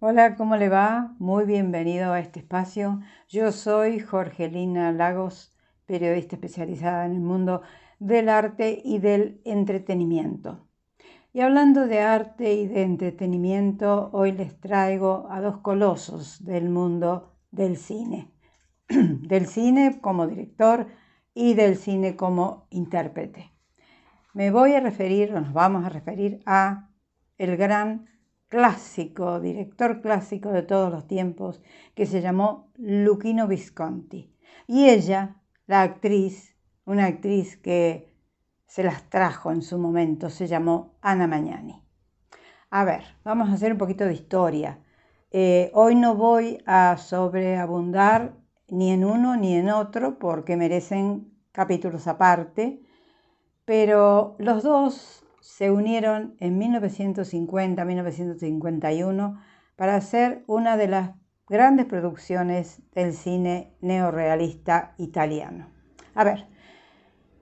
Hola, ¿cómo le va? Muy bienvenido a este espacio. Yo soy Jorgelina Lagos, periodista especializada en el mundo del arte y del entretenimiento. Y hablando de arte y de entretenimiento, hoy les traigo a dos colosos del mundo del cine. Del cine como director y del cine como intérprete. Nos vamos a referir a el gran clásico, director clásico de todos los tiempos, que se llamó Luchino Visconti. Y ella, la actriz, una actriz que se las trajo en su momento, se llamó Anna Magnani. A ver, vamos a hacer un poquito de historia. Hoy no voy a sobreabundar ni en uno ni en otro porque merecen capítulos aparte, pero los dos se unieron en 1950-1951 para hacer una de las grandes producciones del cine neorrealista italiano. A ver,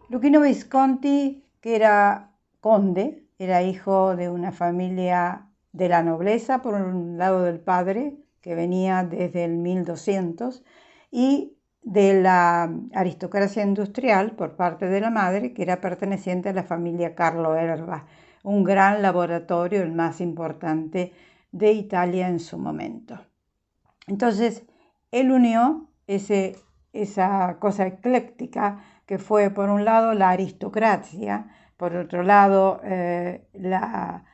Luchino Visconti, que era conde, era hijo de una familia de la nobleza, por un lado del padre, que venía desde el 1200, y de la aristocracia industrial por parte de la madre, que era perteneciente a la familia Carlo Erba, un gran laboratorio, el más importante de Italia en su momento. Entonces, él unió esa cosa ecléctica que fue, por un lado, la aristocracia, por otro lado, la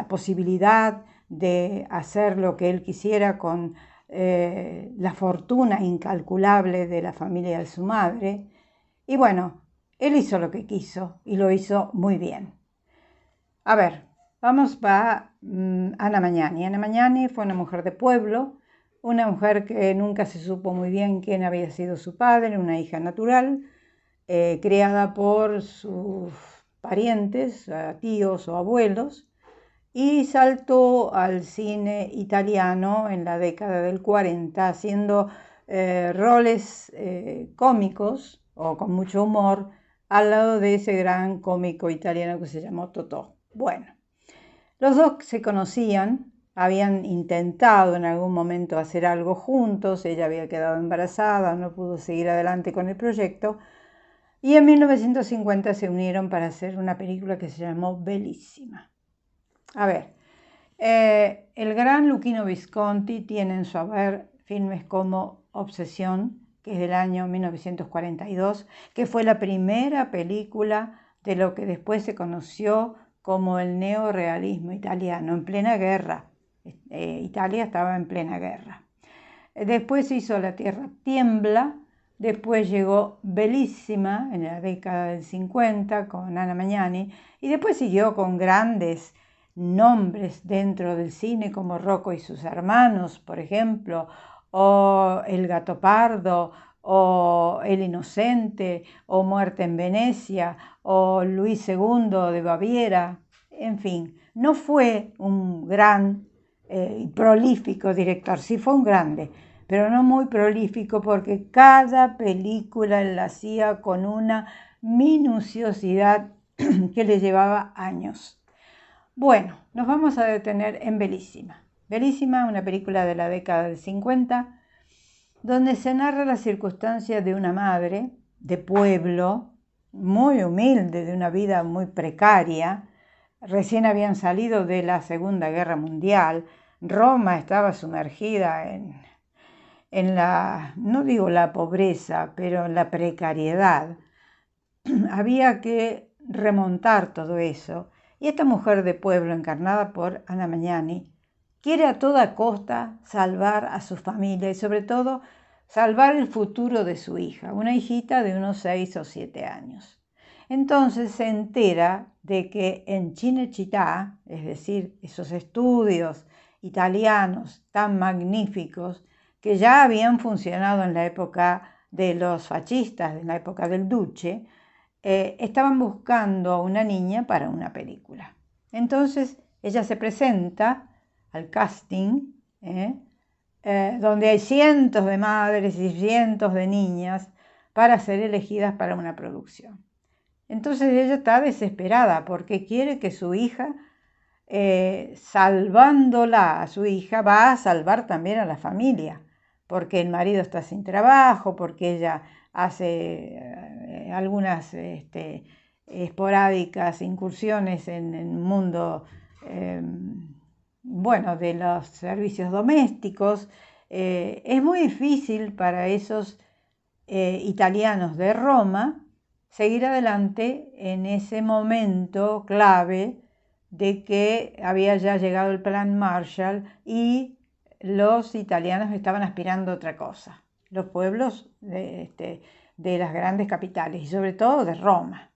posibilidad de hacer lo que él quisiera con la fortuna incalculable de la familia de su madre. Y bueno, él hizo lo que quiso y lo hizo muy bien. A ver, vamos a Anna Magnani. Anna Magnani fue una mujer de pueblo, una mujer que nunca se supo muy bien quién había sido su padre, una hija natural, criada por sus parientes, tíos o abuelos, y saltó al cine italiano en la década del 40, haciendo roles cómicos o con mucho humor al lado de ese gran cómico italiano que se llamó Totò. Bueno, los dos se conocían, habían intentado en algún momento hacer algo juntos, ella había quedado embarazada, no pudo seguir adelante con el proyecto, y en 1950 se unieron para hacer una película que se llamó Bellissima. A ver, el gran Luchino Visconti tiene en su haber filmes como Obsesión, que es del año 1942, que fue la primera película de lo que después se conoció como el neorrealismo italiano, en plena guerra. Italia estaba en plena guerra. Después hizo La Tierra Tiembla, después llegó Bellissima en la década del 50 con Anna Magnani, y después siguió con grandes nombres dentro del cine como Rocco y sus hermanos, por ejemplo, o El Gato Pardo, o El Inocente, o Muerte en Venecia, o Luis II de Baviera. En fin, no fue un gran y prolífico director, sí fue un grande, pero no muy prolífico porque cada película la hacía con una minuciosidad que le llevaba años. Bueno, nos vamos a detener en Bellissima. Bellissima, una película de la década del 50, donde se narra la circunstancia de una madre de pueblo, muy humilde, de una vida muy precaria. Recién habían salido de la Segunda Guerra Mundial. Roma estaba sumergida en la, no digo la pobreza, pero en la precariedad. Había que remontar todo eso. Y esta mujer de pueblo, encarnada por Anna Magnani, quiere a toda costa salvar a su familia y sobre todo salvar el futuro de su hija, una hijita de unos 6 o 7 años. Entonces se entera de que en Cinecittà, es decir, esos estudios italianos tan magníficos que ya habían funcionado en la época de los fascistas, en la época del Duce, estaban buscando a una niña para una película. Entonces ella se presenta al casting, donde hay cientos de madres y cientos de niñas para ser elegidas para una producción. Entonces ella está desesperada porque quiere que su hija salvándola a su hija, va a salvar también a la familia, porque el marido está sin trabajo, porque ella hace algunas esporádicas incursiones en el mundo de los servicios domésticos. Es muy difícil para esos italianos de Roma seguir adelante en ese momento clave de que había ya llegado el plan Marshall y los italianos estaban aspirando a otra cosa, los pueblos de las grandes capitales y sobre todo de Roma.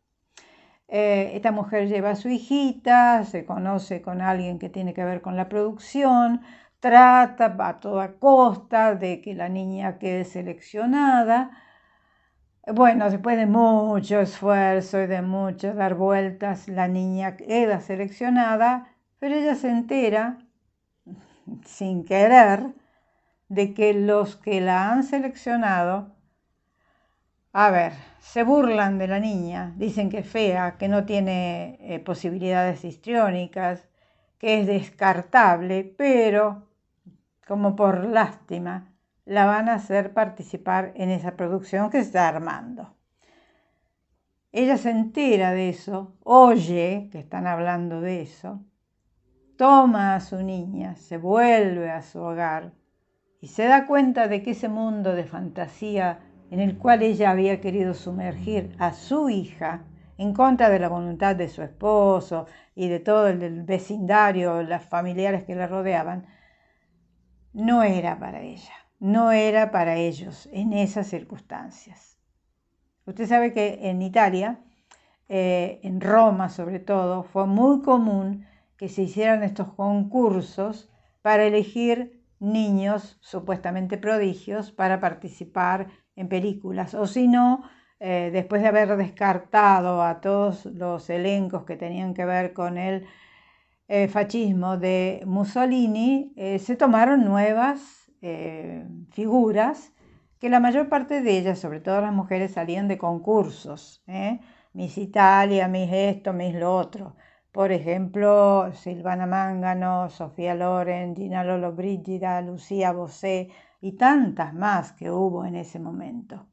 Esta mujer lleva a su hijita, se conoce con alguien que tiene que ver con la producción, trata a toda costa de que la niña quede seleccionada. Bueno, después de mucho esfuerzo y de mucho dar vueltas, la niña queda seleccionada, pero ella se entera, sin querer, de que los que la han seleccionado, se burlan de la niña, dicen que es fea, que no tiene posibilidades histriónicas, que es descartable, pero como por lástima, la van a hacer participar en esa producción que se está armando. Ella se entera de eso, oye que están hablando de eso, toma a su niña, se vuelve a su hogar y se da cuenta de que ese mundo de fantasía en el cual ella había querido sumergir a su hija, en contra de la voluntad de su esposo y de todo el vecindario, las familiares que la rodeaban, no era para ella, no era para ellos en esas circunstancias. Usted sabe que en Italia, en Roma sobre todo, fue muy común que se hicieran estos concursos para elegir niños supuestamente prodigios para participar en películas, o si no, después de haber descartado a todos los elencos que tenían que ver con el fascismo de Mussolini, se tomaron nuevas figuras que la mayor parte de ellas, sobre todo las mujeres, salían de concursos, Miss Italia, Miss esto, Miss lo otro. Por ejemplo, Silvana Mangano, Sofía Loren, Gina Lollobrigida, Lucía Bosé y tantas más que hubo en ese momento.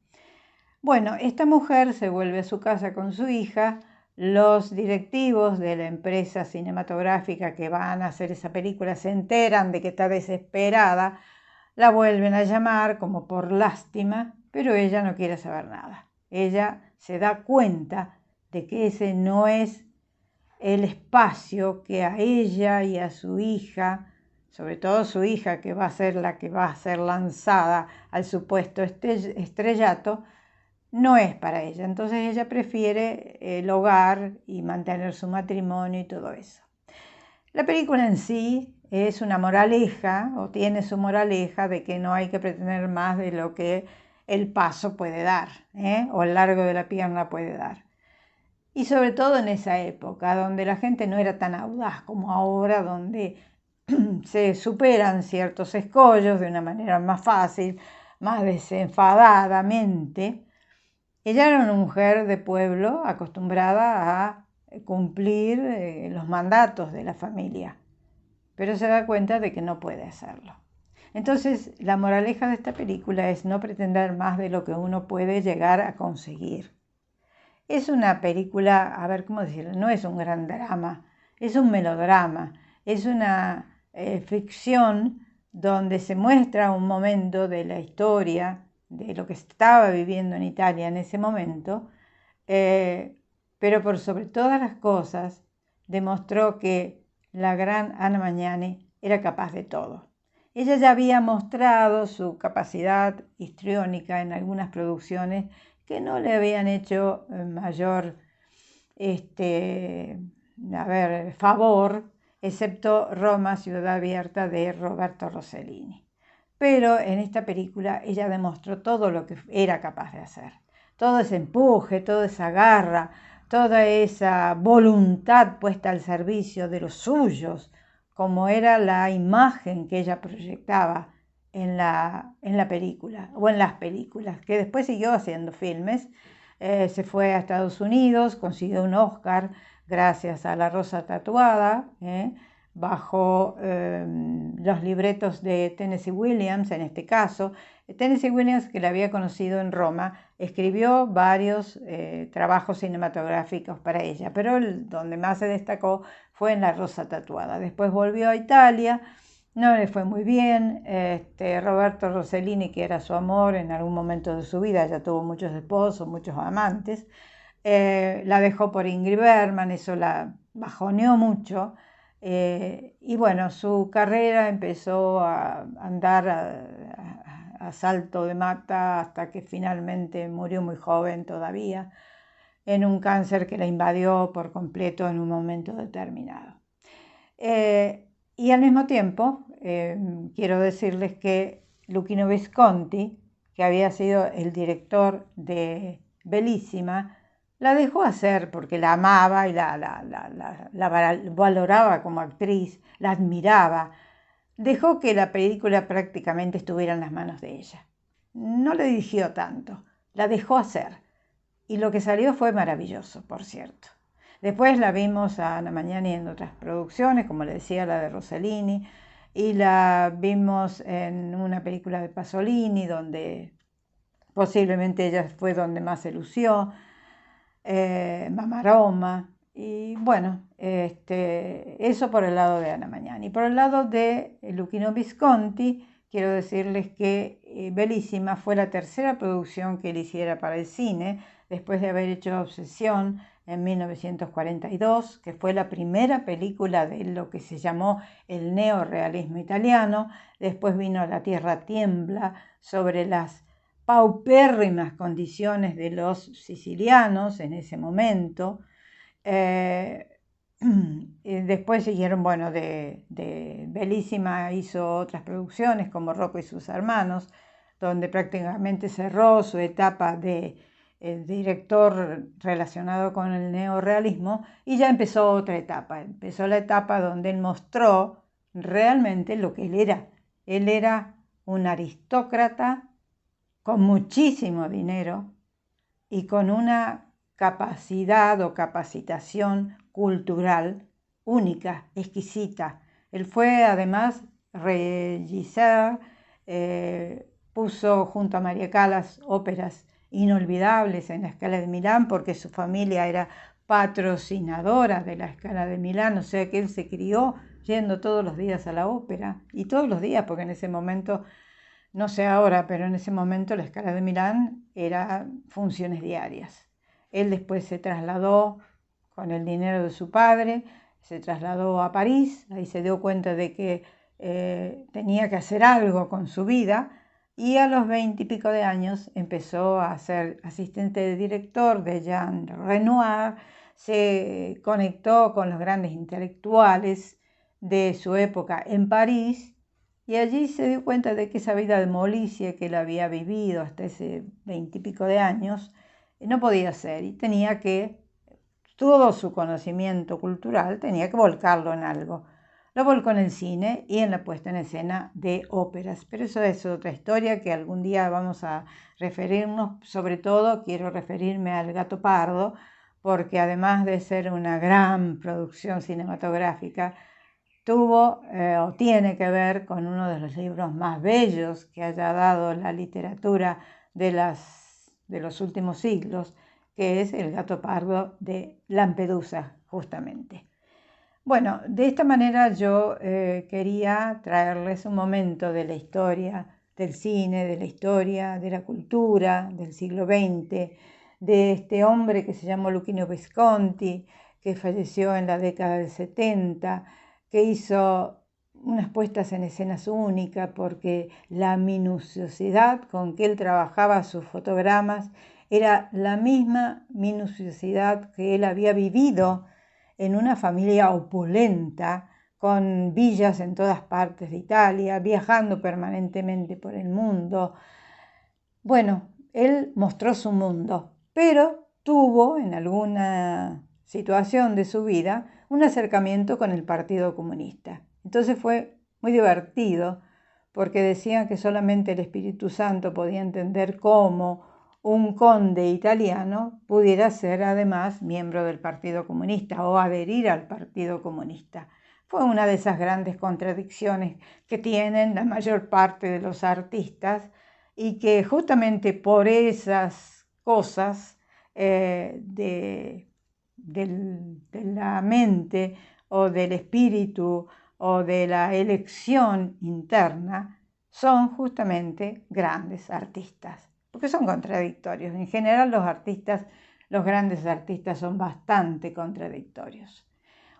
Bueno, esta mujer se vuelve a su casa con su hija. Los directivos de la empresa cinematográfica que van a hacer esa película se enteran de que está desesperada, la vuelven a llamar como por lástima, pero ella no quiere saber nada. Ella se da cuenta de que ese no es el espacio que a ella y a su hija, sobre todo su hija, que va a ser la que va a ser lanzada al supuesto estrellato, no es para ella. Entonces ella prefiere el hogar y mantener su matrimonio y todo eso. La película en sí es una moraleja, o tiene su moraleja, de que no hay que pretender más de lo que el paso puede dar, o el largo de la pierna puede dar. Y sobre todo en esa época, donde la gente no era tan audaz como ahora, donde se superan ciertos escollos de una manera más fácil, más desenfadadamente. Ella era una mujer de pueblo acostumbrada a cumplir los mandatos de la familia, pero se da cuenta de que no puede hacerlo. Entonces, la moraleja de esta película es no pretender más de lo que uno puede llegar a conseguir. Es una película, ¿cómo decirlo? No es un gran drama, es un melodrama, es una ficción donde se muestra un momento de la historia, de lo que estaba viviendo en Italia en ese momento, pero por sobre todas las cosas demostró que la gran Anna Magnani era capaz de todo. Ella ya había mostrado su capacidad histriónica en algunas producciones que no le habían hecho mayor favor, excepto Roma, Ciudad Abierta de Roberto Rossellini. Pero en esta película ella demostró todo lo que era capaz de hacer. Todo ese empuje, toda esa garra, toda esa voluntad puesta al servicio de los suyos, como era la imagen que ella proyectaba en la película, o en las películas, que después siguió haciendo filmes. Se fue a Estados Unidos, consiguió un Oscar gracias a La Rosa Tatuada, bajo los libretos de Tennessee Williams, en este caso. Tennessee Williams, que la había conocido en Roma, escribió varios trabajos cinematográficos para ella, pero donde más se destacó fue en La Rosa Tatuada. Después volvió a Italia, no le fue muy bien. Roberto Rossellini, que era su amor en algún momento de su vida, ya tuvo muchos esposos, muchos amantes, la dejó por Ingrid Bergman, eso la bajoneó mucho. Y bueno, su carrera empezó a andar a salto de mata hasta que finalmente murió muy joven todavía, en un cáncer que la invadió por completo en un momento determinado. Y al mismo tiempo, quiero decirles que Luchino Visconti, que había sido el director de Bellissima, la dejó hacer porque la amaba y la valoraba como actriz, la admiraba. Dejó que la película prácticamente estuviera en las manos de ella. No le dirigió tanto, la dejó hacer. Y lo que salió fue maravilloso, por cierto. Después la vimos a Ana Magnani en otras producciones, como le decía, la de Rossellini, y la vimos en una película de Pasolini, donde posiblemente ella fue donde más se lució, Mamma Roma. Y bueno, eso por el lado de Ana Magnani. Por el lado de Luchino Visconti, quiero decirles que Bellissima fue la tercera producción que él hiciera para el cine, después de haber hecho Obsesión en 1942, que fue la primera película de lo que se llamó el neorrealismo italiano. Después vino La Tierra Tiembla, sobre las paupérrimas condiciones de los sicilianos en ese momento. Después siguieron, bueno, de Bellissima hizo otras producciones como Rocco y sus hermanos, donde prácticamente cerró su etapa de director relacionado con el neorrealismo, y ya empezó otra etapa. Empezó la etapa donde él mostró realmente lo que él era. Él era un aristócrata con muchísimo dinero y con una capacidad o capacitación cultural única, exquisita. Él fue además regisseur, puso junto a Maria Callas óperas inolvidables en la Scala de Milán, porque su familia era patrocinadora de la Scala de Milán, o sea que él se crió yendo todos los días a la ópera, y todos los días, porque en ese momento, no sé ahora, pero en ese momento la Scala de Milán era funciones diarias. Él después se trasladó con el dinero de su padre, se trasladó a París, ahí se dio cuenta de que tenía que hacer algo con su vida, y a los 20 y pico de años empezó a ser asistente de director de Jean Renoir. Se conectó con los grandes intelectuales de su época en París, y allí se dio cuenta de que esa vida de molicie que él había vivido hasta ese 20 y pico de años no podía ser, y tenía que, todo su conocimiento cultural tenía que volcarlo en algo. Lo volcó en el cine y en la puesta en escena de óperas, pero eso es otra historia que algún día vamos a referirnos. Sobre todo quiero referirme al Gato Pardo, porque además de ser una gran producción cinematográfica, tuvo o tiene que ver con uno de los libros más bellos que haya dado la literatura de los últimos siglos, que es El Gato Pardo de Lampedusa, justamente. Bueno, de esta manera yo quería traerles un momento de la historia del cine, de la historia de la cultura del siglo XX, de este hombre que se llamó Luchino Visconti, que falleció en la década del 70, que hizo unas puestas en escenas únicas, porque la minuciosidad con que él trabajaba sus fotogramas era la misma minuciosidad que él había vivido en una familia opulenta, con villas en todas partes de Italia, viajando permanentemente por el mundo. Bueno, él mostró su mundo, pero tuvo en alguna situación de su vida un acercamiento con el Partido Comunista. Entonces fue muy divertido, porque decían que solamente el Espíritu Santo podía entender cómo un conde italiano pudiera ser además miembro del Partido Comunista o adherir al Partido Comunista. fue una de esas grandes contradicciones que tienen la mayor parte de los artistas y que justamente por esas cosas de la mente o del espíritu o de la elección interna, son justamente grandes artistas, porque son contradictorios. En general los grandes artistas son bastante contradictorios.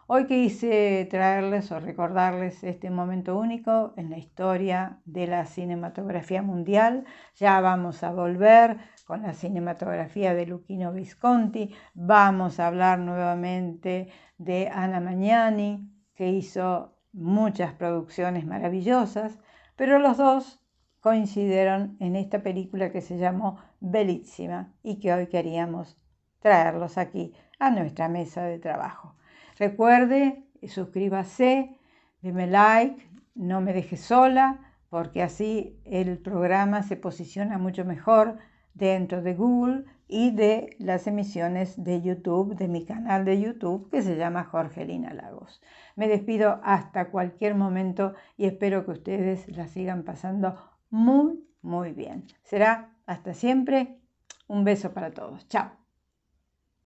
Hoy quise traerles o recordarles este momento único en la historia de la cinematografía mundial. Ya vamos a volver con la cinematografía de Luchino Visconti. Vamos a hablar nuevamente de Anna Magnani, que hizo muchas producciones maravillosas, pero los dos coincidieron en esta película que se llamó Bellissima y que hoy queríamos traerlos aquí a nuestra mesa de trabajo. Recuerde, suscríbase, deme like, no me deje sola, porque así el programa se posiciona mucho mejor dentro de Google y de las emisiones de YouTube, de mi canal de YouTube que se llama Jorgelina Lagos. Me despido hasta cualquier momento y espero que ustedes la sigan pasando muy, muy bien. Será hasta siempre. Un beso para todos. Chao.